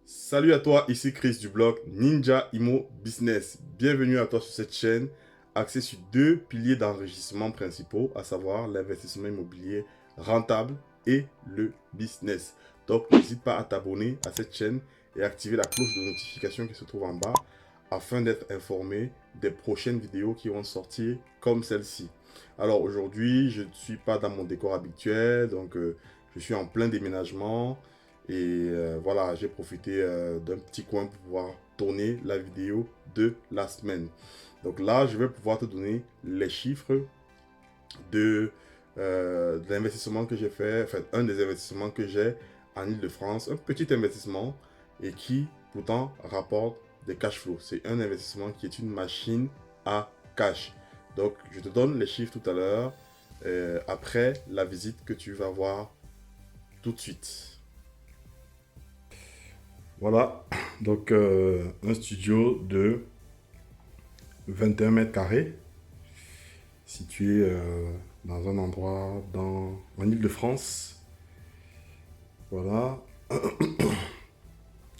Salut à toi, ici Chris du blog Ninja Imo Business. Bienvenue à toi sur cette chaîne axée sur deux piliers d'enrichissement principaux, à savoir l'investissement immobilier rentable et le business. Donc n'hésite pas à t'abonner à cette chaîne et activer la cloche de notification qui se trouve en bas afin d'être informé des prochaines vidéos qui vont sortir comme celle-ci. Alors aujourd'hui, je ne suis pas dans mon décor habituel, donc je suis en plein déménagement. Et voilà, j'ai profité d'un petit coin pour pouvoir tourner la vidéo de la semaine. Donc là, je vais pouvoir te donner les chiffres de l'investissement que j'ai fait, enfin un des investissements que j'ai en Île-de-France, un petit investissement et qui pourtant rapporte des cash flows. C'est un investissement qui est une machine à cash. Donc je te donne les chiffres tout à l'heure après la visite que tu vas voir tout de suite. Voilà, donc un studio de 21 mètres carrés, situé dans un endroit en Île-de-France. Voilà,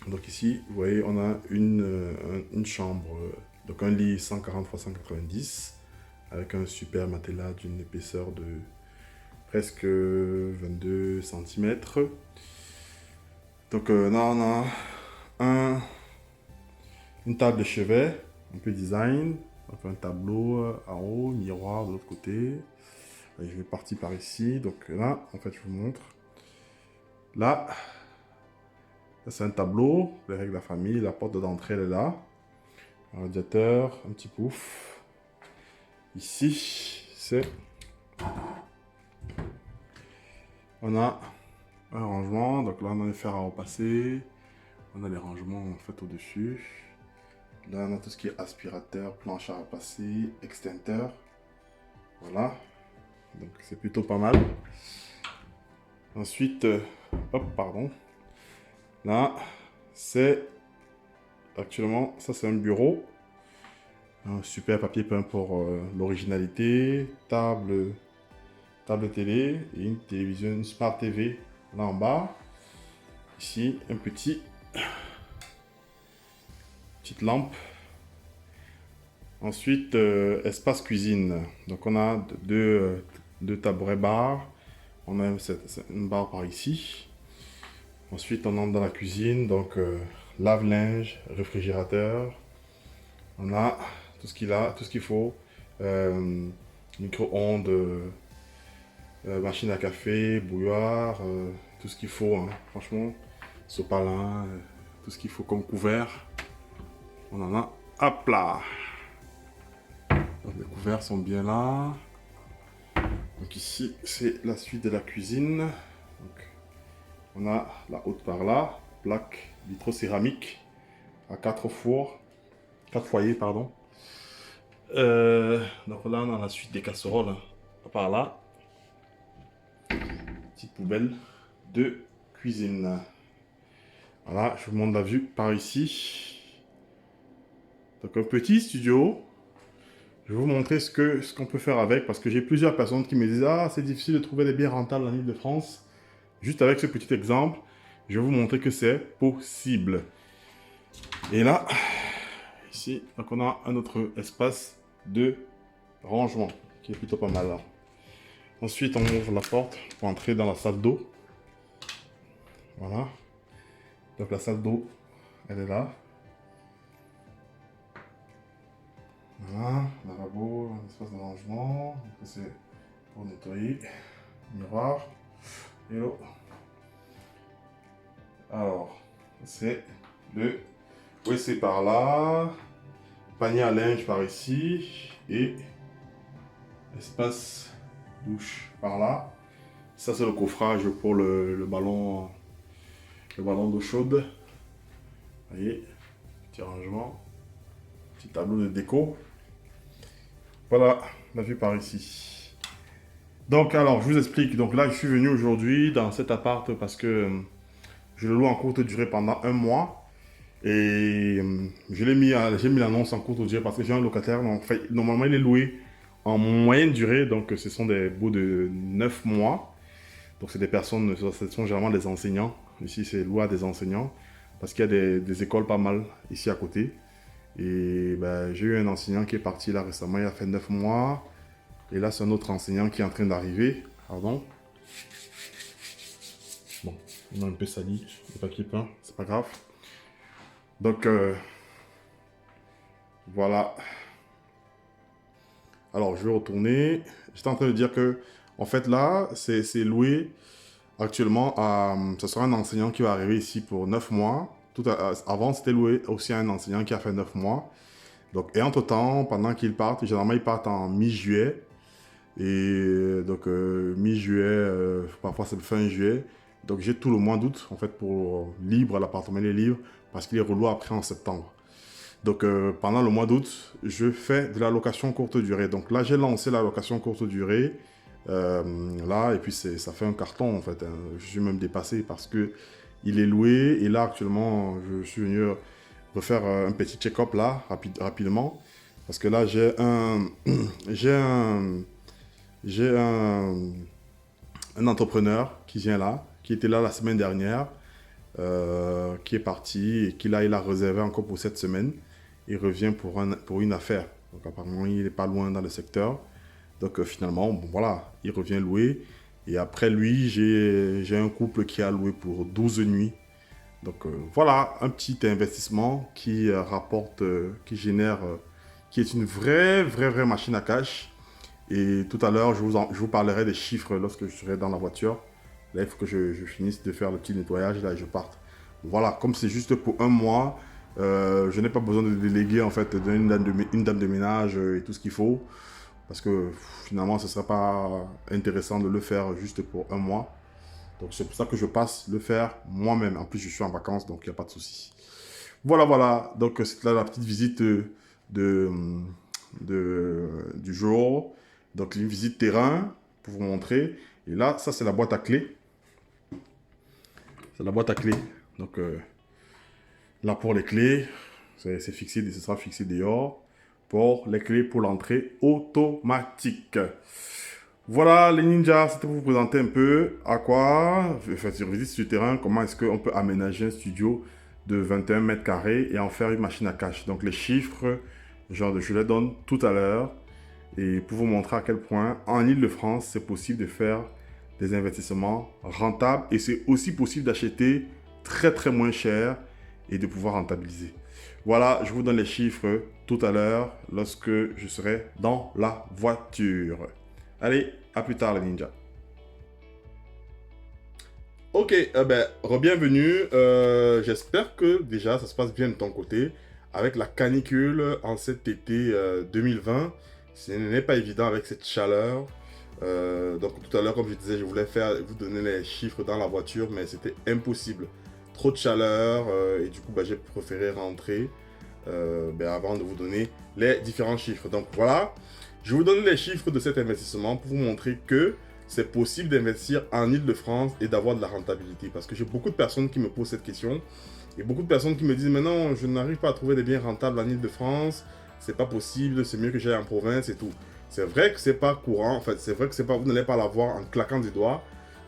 donc ici, vous voyez, on a une chambre, donc un lit 140 x 190, avec un super matelas d'une épaisseur de presque 22 cm. Donc là, on a une table de chevet, un peu design, donc un tableau en haut, miroir de l'autre côté. Et je vais partir par ici. Donc là, en fait, je vous montre. Là, c'est un tableau, les règles de la famille. La porte d'entrée, elle est là. Un radiateur, un petit pouf. Ici, c'est... On a un rangement. Donc là, on a les fers à repasser. On a les rangements, en fait, au-dessus. Là, on a tout ce qui est aspirateur, planche à repasser, extincteur. Voilà. Donc, c'est plutôt pas mal. Ensuite, hop, pardon. Là, c'est actuellement, ça c'est un bureau. Un super papier peint pour l'originalité. Table télé et une télévision, une Smart TV là en bas. Ici, petite lampe. Ensuite, espace cuisine. Donc on a deux tabourets barres. On a une barre par ici. Ensuite, on entre dans la cuisine. Donc, lave-linge, réfrigérateur. On a tout ce qu'il faut. Micro-ondes, machine à café, bouilloire, tout ce qu'il faut. Hein. Franchement, sopalin, tout ce qu'il faut comme couvert. On en a. Hop là! Donc, les couverts sont bien là. Donc ici, c'est la suite de la cuisine. Donc, on a la haute par là, plaque vitrocéramique à 4 fours, 4 foyers, pardon. Donc là, on a la suite des casseroles hein, par là. Petite poubelle de cuisine. Voilà, je vous montre la vue par ici. Donc un petit studio. Je vais vous montrer ce qu'on peut faire avec parce que j'ai plusieurs personnes qui me disent « Ah, c'est difficile de trouver des biens rentables en Île-de-France. » Juste avec ce petit exemple, je vais vous montrer que c'est possible. Et là, ici, donc on a un autre espace de rangement qui est plutôt pas mal là. Ensuite, on ouvre la porte pour entrer dans la salle d'eau. Voilà. Donc la salle d'eau, elle est là. Voilà, lavabo, un espace de rangement. C'est pour nettoyer. Miroir. Hello. Alors, c'est le WC par là. Panier à linge par ici. Et espace douche par là. Ça, c'est le coffrage pour le ballon d'eau chaude. Vous voyez, petit rangement. Petit tableau de déco. Voilà, la vue par ici. Donc, alors, je vous explique. Donc là, je suis venu aujourd'hui dans cet appart parce que je le loue en courte durée pendant un mois. Et j'ai mis l'annonce en courte durée parce que j'ai un locataire. Donc, en fait, normalement, il est loué en moyenne durée. Donc, ce sont des bouts de 9 mois. Donc, c'est des personnes, ce sont généralement des enseignants. Ici, c'est loué à des enseignants. parce qu'il y a des écoles pas mal ici à côté. Et ben, j'ai eu un enseignant qui est parti là récemment, il a fait 9 mois. Et là, c'est un autre enseignant qui est en train d'arriver. Pardon. Bon, on a un peu sali, le papier peint, c'est pas grave. Donc, voilà. Alors, je vais retourner. J'étais en train de dire que, en fait, là, c'est loué actuellement à. Ce sera un enseignant qui va arriver ici pour 9 mois. Avant, c'était loué aussi à un enseignant qui a fait 9 mois. Donc, et entre-temps, pendant qu'ils partent, généralement, ils partent en mi-juillet. Et donc, mi-juillet, parfois c'est fin juillet. Donc, j'ai tout le mois d'août, en fait, pour libre, l'appartement est libre, parce qu'il est reloué après en septembre. Donc, pendant le mois d'août, je fais de la location courte durée. Donc là, j'ai lancé la location courte durée. Là, et puis ça fait un carton, en fait, hein. Je suis même dépassé parce que il est loué. Et là, actuellement, je suis venu refaire un petit check-up là, rapidement. Parce que là, j'ai un... j'ai un entrepreneur qui vient là, qui était là la semaine dernière, qui est parti et qui là, il a réservé encore pour cette semaine. Il revient pour une affaire. Donc apparemment, il n'est pas loin dans le secteur. Donc finalement, bon, voilà, il revient louer. Et après lui, j'ai un couple qui a loué pour 12 nuits. Donc voilà, un petit investissement qui rapporte, qui génère, qui est une vraie machine à cash. Et tout à l'heure, je vous parlerai des chiffres lorsque je serai dans la voiture. Là, il faut que je finisse de faire le petit nettoyage, là, et je parte. Voilà, comme c'est juste pour un mois, je n'ai pas besoin de déléguer, en fait, une dame de ménage et tout ce qu'il faut. Parce que finalement, ce ne serait pas intéressant de le faire juste pour un mois. Donc, c'est pour ça que je passe le faire moi-même. En plus, je suis en vacances, donc il n'y a pas de souci. Voilà. Donc, c'est là la petite visite du jour. Donc, une visite terrain pour vous montrer. Et là, ça, c'est la boîte à clés. C'est la boîte à clés. Donc, là, pour les clés, c'est fixé, ce sera fixé dehors. Pour les clés pour l'entrée automatique. Voilà, les ninjas, c'était pour vous présenter un peu à quoi, enfin, sur visite sur le terrain, comment est-ce qu'on peut aménager un studio de 21 mètres carrés et en faire une machine à cash. Donc, les chiffres, genre, je les donne tout à l'heure. Et pour vous montrer à quel point, en Île-de-France, c'est possible de faire des investissements rentables. Et c'est aussi possible d'acheter très moins cher et de pouvoir rentabiliser. Voilà, je vous donne les chiffres tout à l'heure lorsque je serai dans la voiture. Allez, à plus tard les ninjas. Ok, re-bienvenue. J'espère que déjà ça se passe bien de ton côté. Avec la canicule en cet été 2020, ce n'est pas évident avec cette chaleur. Donc tout à l'heure, comme je disais, je voulais vous donner les chiffres dans la voiture, mais c'était impossible. Trop de chaleur et du coup, j'ai préféré rentrer avant de vous donner les différents chiffres. Donc voilà, je vous donne les chiffres de cet investissement pour vous montrer que c'est possible d'investir en Île-de-France et d'avoir de la rentabilité. Parce que j'ai beaucoup de personnes qui me posent cette question. Et beaucoup de personnes qui me disent, mais non, je n'arrive pas à trouver des biens rentables en Île-de-France. C'est pas possible, c'est mieux que j'aille en province et tout. C'est vrai que c'est pas courant. En fait, c'est vrai que c'est pas, vous n'allez pas l'avoir en claquant des doigts.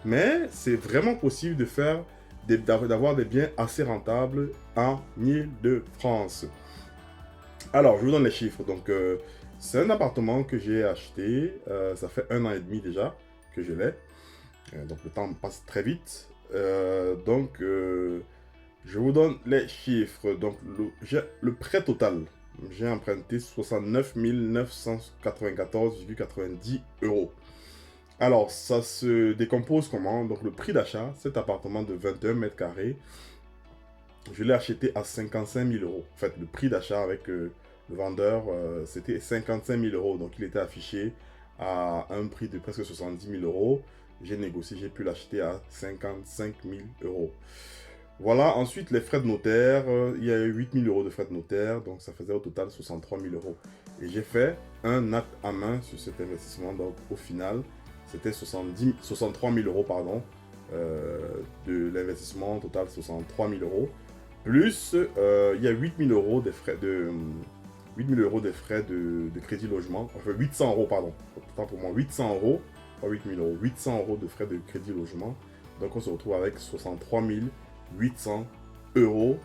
Mais c'est vraiment possible de faire, d'avoir des biens assez rentables en Île-de-France. Alors, je vous donne les chiffres. Donc, c'est un appartement que j'ai acheté. Ça fait 1 an et demi déjà que je l'ai. Donc le temps passe très vite. Je vous donne les chiffres. Donc le prêt total, j'ai emprunté 69 994,90 €. Alors ça se décompose comment? Donc le prix d'achat, cet appartement de 21 mètres carrés, je l'ai acheté à 55 000 €. En fait, le prix d'achat avec le vendeur, c'était 55 000 €. Donc il était affiché à un prix de presque 70 000 €. J'ai négocié, j'ai pu l'acheter à 55 000 €. Voilà, ensuite les frais de notaire, il y a eu 8 000 € de frais de notaire, donc ça faisait au total 63 000 €. Et j'ai fait un acte à main sur cet investissement, donc au final, c'était 63 000 € pardon, de l'investissement, au total 63 000 €. Plus, il y a 8 000 € des frais de... 8 000 € des frais de crédit logement, enfin 800 € pardon, autant pour moi, 800 €, pas 8 000 €, 800 € de frais de crédit logement. Donc on se retrouve avec 63 800 euros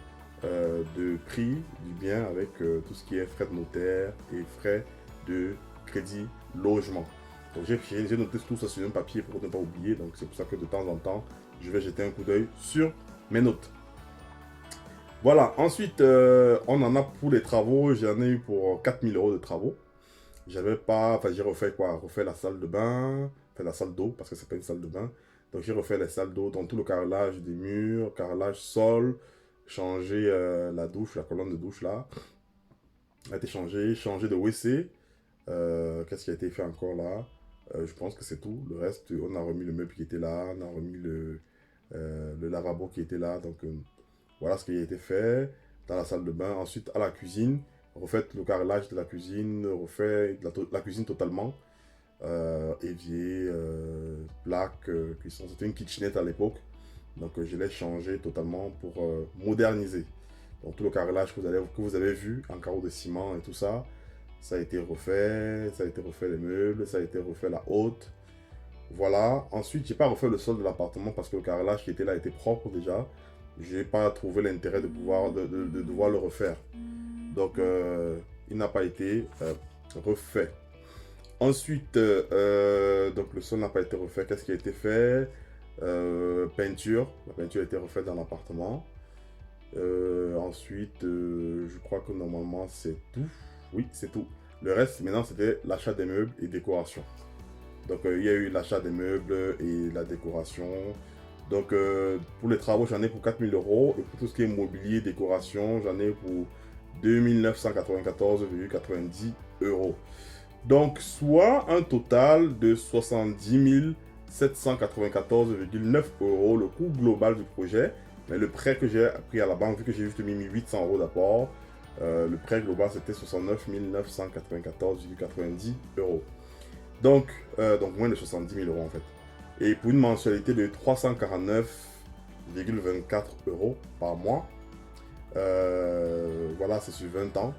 de prix du bien avec tout ce qui est frais de notaire et frais de crédit logement. Donc j'ai noté tout ça sur un papier pour ne pas oublier. Donc c'est pour ça que de temps en temps, je vais jeter un coup d'œil sur mes notes. Voilà, ensuite, on en a pour les travaux. J'en ai eu pour 4000 euros de travaux. J'avais pas, enfin j'ai refait quoi? Refait la salle de bain, enfin la salle d'eau, parce que c'est pas une salle de bain. Donc j'ai refait les salles d'eau, dans tout le carrelage des murs, carrelage sol, changé la douche, la colonne de douche là, a été changé, changé de WC. Qu'est-ce qui a été fait encore là? Je pense que c'est tout. Le reste, on a remis le meuble qui était là, on a remis le lavabo qui était là. Donc voilà ce qui a été fait dans la salle de bain. Ensuite, à la cuisine, refait le carrelage de la cuisine, refait la cuisine totalement. Évier, plaque, cuisson. C'était une kitchenette à l'époque. Donc je l'ai changé totalement pour moderniser. Donc tout le carrelage que vous avez vu en carreau de ciment et tout ça, ça a été refait. Ça a été refait les meubles, ça a été refait la haute. Voilà. Ensuite, j'ai pas refait le sol de l'appartement parce que le carrelage qui était là était propre déjà. J'ai pas trouvé l'intérêt de devoir le refaire. Donc il n'a pas été refait. Ensuite, donc le sol n'a pas été refait. Qu'est-ce qui a été fait? Peinture. La peinture a été refaite dans l'appartement. Ensuite, je crois que normalement c'est tout. Oui, c'est tout. Le reste, maintenant, c'était l'achat des meubles et décoration. Donc, il y a eu l'achat des meubles et la décoration. Donc, pour les travaux, j'en ai pour 4000 euros. Et pour tout ce qui est mobilier, décoration, j'en ai pour 2994,90 euros. Donc, soit un total de 70 794,9 euros, le coût global du projet. Mais le prêt que j'ai pris à la banque, vu que j'ai juste mis 800 euros d'apport, le prêt global c'était 69 994,90 euros. Donc moins de 70 000 euros en fait. Et pour une mensualité de 349,24 euros par mois. Voilà, c'est sur 20 ans.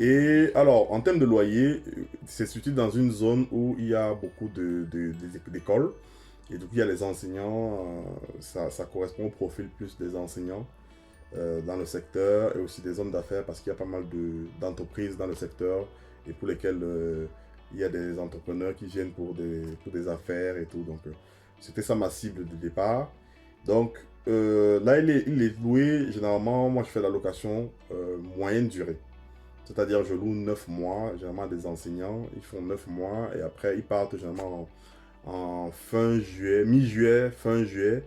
Et alors, en termes de loyer, c'est surtout dans une zone où il y a beaucoup d'écoles. Et du coup, il y a les enseignants, ça correspond au profil plus des enseignants dans le secteur et aussi des hommes d'affaires parce qu'il y a pas mal d'entreprises dans le secteur et pour lesquelles il y a des entrepreneurs qui viennent pour des affaires et tout. Donc, c'était ça ma cible de départ. Donc, là, il est loué, généralement, moi je fais la location moyenne durée. C'est-à-dire, je loue 9 mois, généralement des enseignants, ils font 9 mois et après, ils partent généralement en fin juillet, mi-juillet, fin juillet.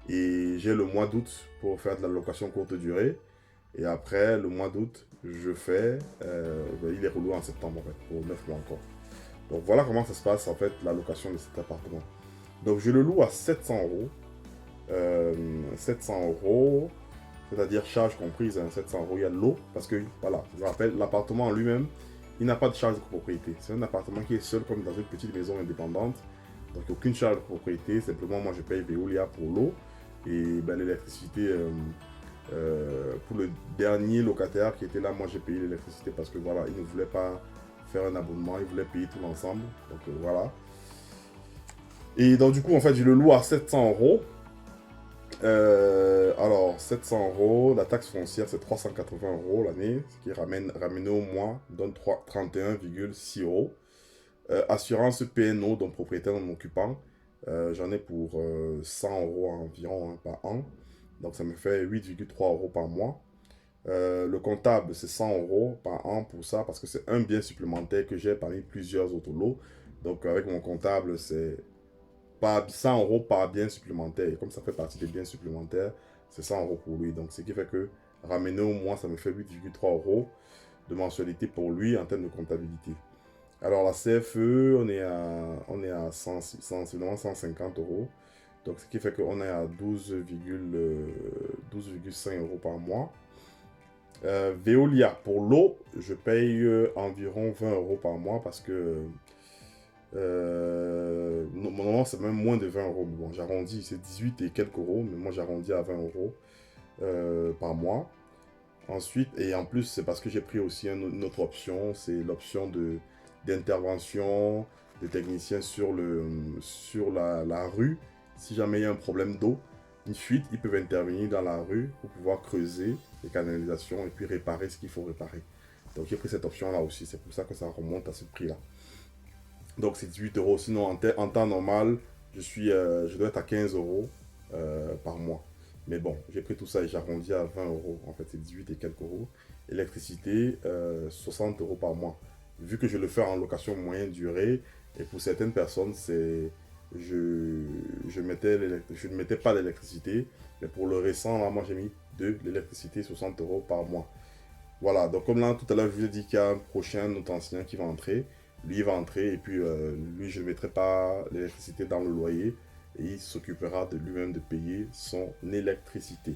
Et j'ai le mois d'août pour faire de la location courte durée. Et après, le mois d'août, je fais, il est reloué en septembre en fait, pour 9 mois encore. Donc voilà comment ça se passe en fait, la location de cet appartement. Donc je le loue à 700 euros. 700 euros. C'est-à-dire charge comprise, 700 euros, il y a de l'eau, parce que, voilà, je vous rappelle, l'appartement en lui-même, il n'a pas de charge de propriété. C'est un appartement qui est seul comme dans une petite maison indépendante, donc aucune charge de propriété, simplement moi je paye Veolia pour l'eau, et ben, l'électricité, pour le dernier locataire qui était là, moi j'ai payé l'électricité parce que voilà, il ne voulait pas faire un abonnement, il voulait payer tout l'ensemble, donc voilà. Et donc du coup, en fait, je le loue à 700 euros. Alors, 700 euros, la taxe foncière c'est 380 euros l'année, ce qui ramène au mois, donne 31,6 euros. Assurance PNO, donc propriétaire non occupant, j'en ai pour 100 euros environ hein, par an, donc ça me fait 8,3 euros par mois. Le comptable c'est 100 euros par an pour ça, parce que c'est un bien supplémentaire que j'ai parmi plusieurs autres lots. Donc avec mon comptable c'est pas 100 euros par bien supplémentaire. Et comme ça fait partie des biens supplémentaires, c'est 100 euros pour lui. Donc, ce qui fait que ramener au mois, ça me fait 8,3 euros de mensualité pour lui en termes de comptabilité. Alors, la CFE, on est à 150 euros. Donc, ce qui fait qu'on est à 12,5 euros par mois. Veolia, pour l'eau, je paye environ 20 euros par mois parce que normalement c'est même moins de 20 euros. Bon, j'arrondis, c'est 18 et quelques euros, mais moi j'arrondis à 20 euros par mois. Ensuite, et en plus, c'est parce que j'ai pris aussi une autre option, c'est l'option d'intervention des techniciens sur la rue, si jamais il y a un problème d'eau. une fuite, ils peuvent intervenir dans la rue pour pouvoir creuser les canalisations et puis réparer ce qu'il faut réparer. Donc j'ai pris cette option-là aussi, c'est pour ça que ça remonte à ce prix-là. Donc c'est 18 euros. Sinon, en temps normal, je dois être à 15 euros par mois. Mais bon, j'ai pris tout ça et j'ai arrondi à 20 euros. En fait, c'est 18 et quelques euros. Électricité, 60 euros par mois. Vu que je le fais en location moyenne durée, et pour certaines personnes, je ne mettais pas l'électricité. Mais pour le récent, là, moi, j'ai mis de l'électricité, 60 euros par mois. Voilà, donc comme là, tout à l'heure, je vous ai dit qu'il y a un prochain, notre ancien qui va entrer. Lui, il va entrer et puis lui, je ne mettrai pas l'électricité dans le loyer et il s'occupera de lui-même de payer son électricité.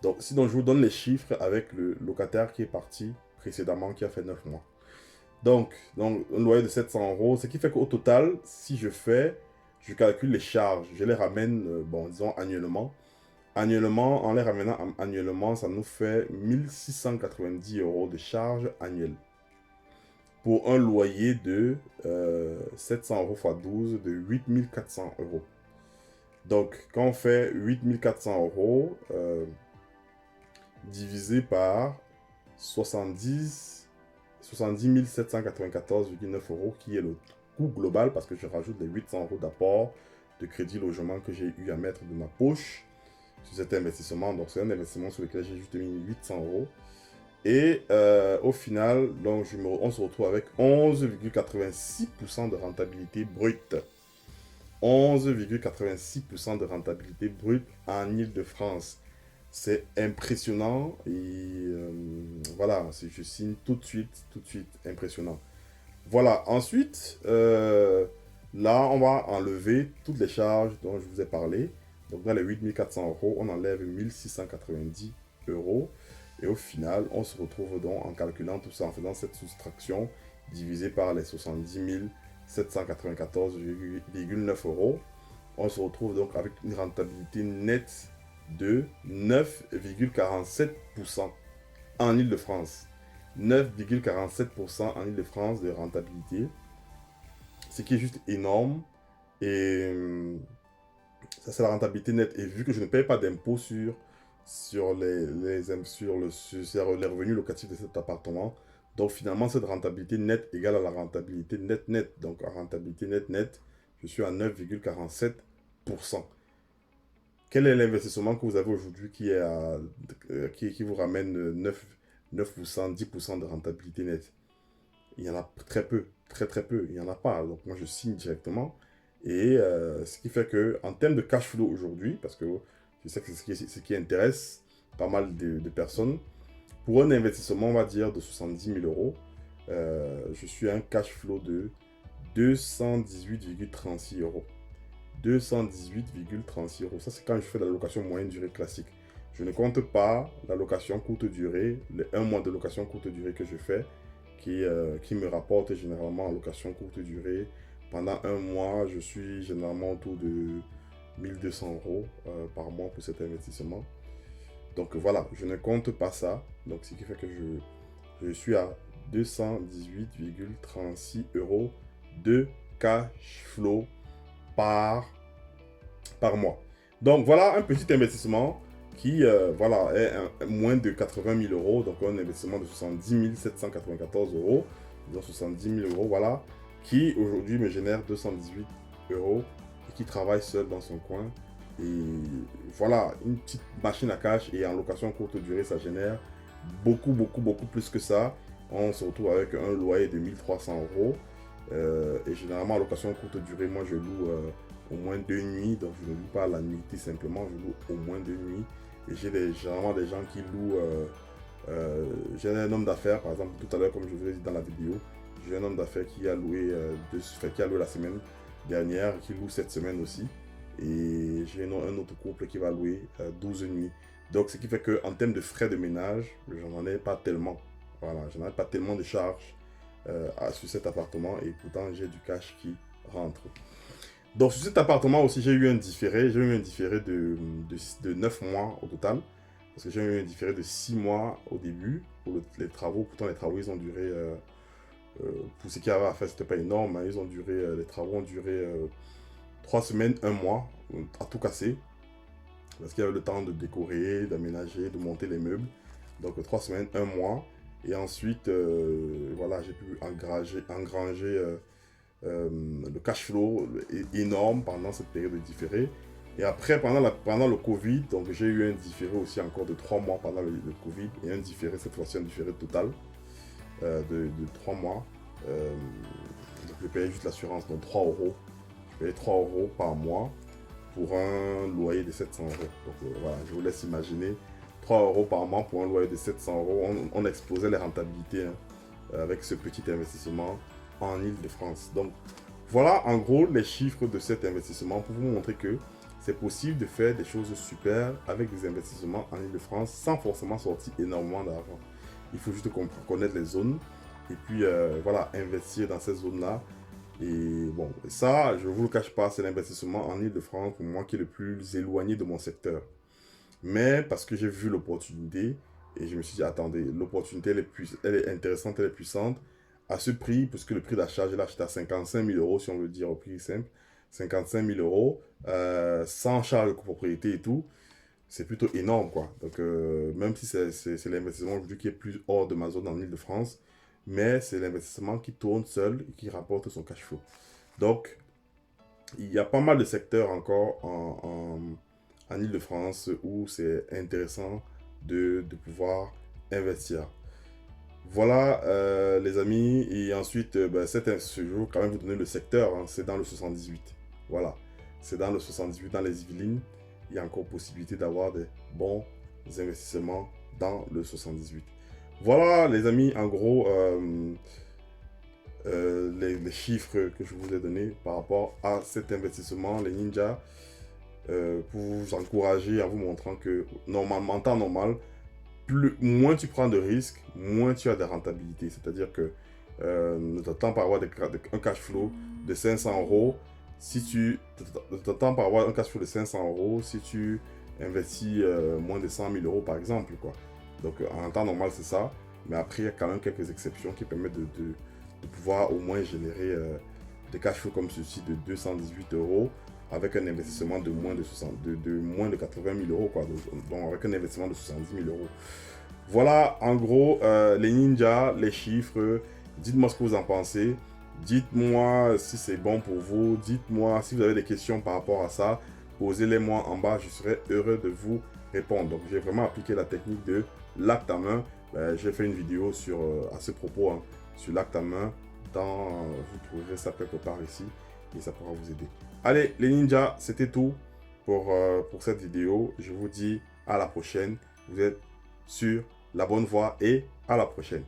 Donc, sinon, je vous donne les chiffres avec le locataire qui est parti précédemment, qui a fait 9 mois. Donc un loyer de 700 euros, ce qui fait qu'au total, si je calcule les charges, je les ramène, bon, disons annuellement. Annuellement, en les ramenant annuellement, ça nous fait 1690 euros de charges annuelles. Pour un loyer de 700 euros x 12 de 8400 euros. Donc, quand on fait 8400 euros divisé par 70 794,9 euros, qui est le coût global, parce que je rajoute les 800 euros d'apport de crédit logement que j'ai eu à mettre de ma poche sur cet investissement. Donc, c'est un investissement sur lequel j'ai juste mis 800 euros. Et au final, donc, on se retrouve avec 11,86% de rentabilité brute. 11,86% de rentabilité brute en Île-de-France. C'est impressionnant et voilà, je signe tout de suite, impressionnant. Voilà, ensuite, là, on va enlever toutes les charges dont je vous ai parlé. Donc, dans les 8400 euros, on enlève 1690 euros. Et au final, on se retrouve donc en calculant tout ça, en faisant cette soustraction divisée par les 70 794,9 euros. On se retrouve donc avec une rentabilité nette de 9,47% en Île-de-France. 9,47% en Île-de-France de rentabilité. Ce qui est juste énorme. Et ça, c'est la rentabilité nette. Et vu que je ne paye pas d'impôt sur les revenus locatifs de cet appartement, donc finalement, cette rentabilité nette égale à la rentabilité nette. Donc, en rentabilité nette, je suis à 9,47%. Quel est l'investissement que vous avez aujourd'hui qui vous ramène 9%, 10% de rentabilité nette? Il y en a très peu, très peu, il n'y en a pas. Donc moi je signe directement. Et ce qui fait que en termes de cash flow aujourd'hui, parce que je sais que c'est ce qui intéresse pas mal de personnes, pour un investissement, on va dire, de 70 000 euros, je suis à un cash flow de 218,36 euros. 218,36 euros. Ça, c'est quand je fais la location moyenne durée classique. Je ne compte pas la location courte durée, les 1 mois de location courte durée que je fais, qui me rapporte généralement en location courte durée. Pendant 1 mois, je suis généralement autour de 1200 euros par mois pour cet investissement. Donc voilà, je ne compte pas ça. Donc ce qui fait que je suis à 218,36 euros de cash flow par mois. Donc voilà un petit investissement qui voilà, est moins de 80 000 euros, donc un investissement de 70 794 euros, disons 70 000 euros, voilà, qui aujourd'hui me génère 218 euros et qui travaille seul dans son coin. Et voilà, une petite machine à cash et en location courte durée, ça génère beaucoup plus que ça. On se retrouve avec un loyer de 1300 euros. Et généralement, en location courte durée, moi je loue au moins 2 nuits. Donc je ne loue pas la nuitée simplement, je loue au moins 2 nuits. Et j'ai généralement des gens qui louent. J'ai un homme d'affaires, par exemple, tout à l'heure, comme je vous l'ai dit dans la vidéo, j'ai un homme d'affaires qui a loué la semaine dernière, qui loue cette semaine aussi. Et j'ai un autre couple qui va louer 12 nuits. Donc ce qui fait qu'en termes de frais de ménage, j'en ai pas tellement. Voilà, je n'ai pas tellement de charges sur cet appartement et pourtant j'ai du cash qui rentre. Donc sur cet appartement aussi j'ai eu un différé. J'ai eu un différé de 9 mois au total. Parce que j'ai eu un différé de 6 mois au début pour les travaux. Pourtant les travaux ils ont duré, pour ce qu'il y avait à faire c'était pas énorme. Hein, les travaux ont duré 3 semaines, 1 mois, à tout casser. parce qu'il y avait le temps de décorer, d'aménager, de monter les meubles. Donc 3 semaines, 1 mois. Et ensuite, voilà, j'ai pu engranger le cash flow énorme pendant cette période de différé. Et après, pendant le Covid, donc j'ai eu un différé aussi encore de 3 mois pendant le Covid, et un différé, cette fois-ci un différé total de 3 mois. Donc je payais juste l'assurance, donc 3 euros. Je payais 3 euros par mois pour un loyer de 700 euros. Donc voilà, je vous laisse imaginer 3 euros par mois pour un loyer de 700 euros. On explosait les rentabilités avec ce petit investissement en Île-de-France. Donc voilà en gros les chiffres de cet investissement pour vous montrer que c'est possible de faire des choses super avec des investissements en Île-de-France sans forcément sortir énormément d'argent. Il faut juste connaître les zones et puis voilà, investir dans ces zones-là. Et bon, ça, je ne vous le cache pas, c'est l'investissement en Île-de-France pour moi qui est le plus éloigné de mon secteur. Mais parce que j'ai vu l'opportunité et je me suis dit, attendez, l'opportunité elle est intéressante, elle est puissante. À ce prix, puisque le prix d'achat, je l'ai acheté à 55 000 euros, si on veut dire au prix simple. 55 000 euros, sans charge de copropriété et tout, c'est plutôt énorme, quoi. Donc, même si c'est l'investissement aujourd'hui qui est plus hors de ma zone en Île-de-France, mais c'est l'investissement qui tourne seul et qui rapporte son cash flow. Donc, il y a pas mal de secteurs encore en Île-de-France où c'est intéressant de pouvoir investir. Voilà, les amis. Et ensuite, je vais quand même vous donner le secteur. Hein, c'est dans le 78. Voilà. C'est dans le 78, dans les Yvelines. Il y a encore possibilité d'avoir des bons investissements dans le 78. Voilà, les amis, en gros, les chiffres que je vous ai donnés par rapport à cet investissement, les ninjas, pour vous encourager en vous montrant que normalement, en temps normal, moins tu prends de risques, moins tu as de rentabilité. C'est-à-dire que ne t'attends pas à avoir un cash flow de 500 euros. Si tu t'attends pas à avoir un cash flow de 500 euros si tu investis moins de 100 000 euros par exemple, quoi. Donc en temps normal c'est ça. Mais après il y a quand même quelques exceptions qui permettent de pouvoir au moins générer des cash flows comme ceci de 218 euros avec un investissement de moins de 80 000 euros, quoi. Donc avec un investissement de 70 000 euros. Voilà, en gros, les ninjas, les chiffres. Dites-moi ce que vous en pensez. Dites-moi si c'est bon pour vous. Dites-moi si vous avez des questions par rapport à ça. Posez-les-moi en bas. Je serai heureux de vous répondre. Donc, j'ai vraiment appliqué la technique de l'acte à main. J'ai fait une vidéo à ce propos, hein, sur l'acte à main. Vous trouverez ça quelque part ici. Et ça pourra vous aider. Allez, les ninjas, c'était tout pour cette vidéo. Je vous dis à la prochaine. Vous êtes sur la bonne voie et à la prochaine.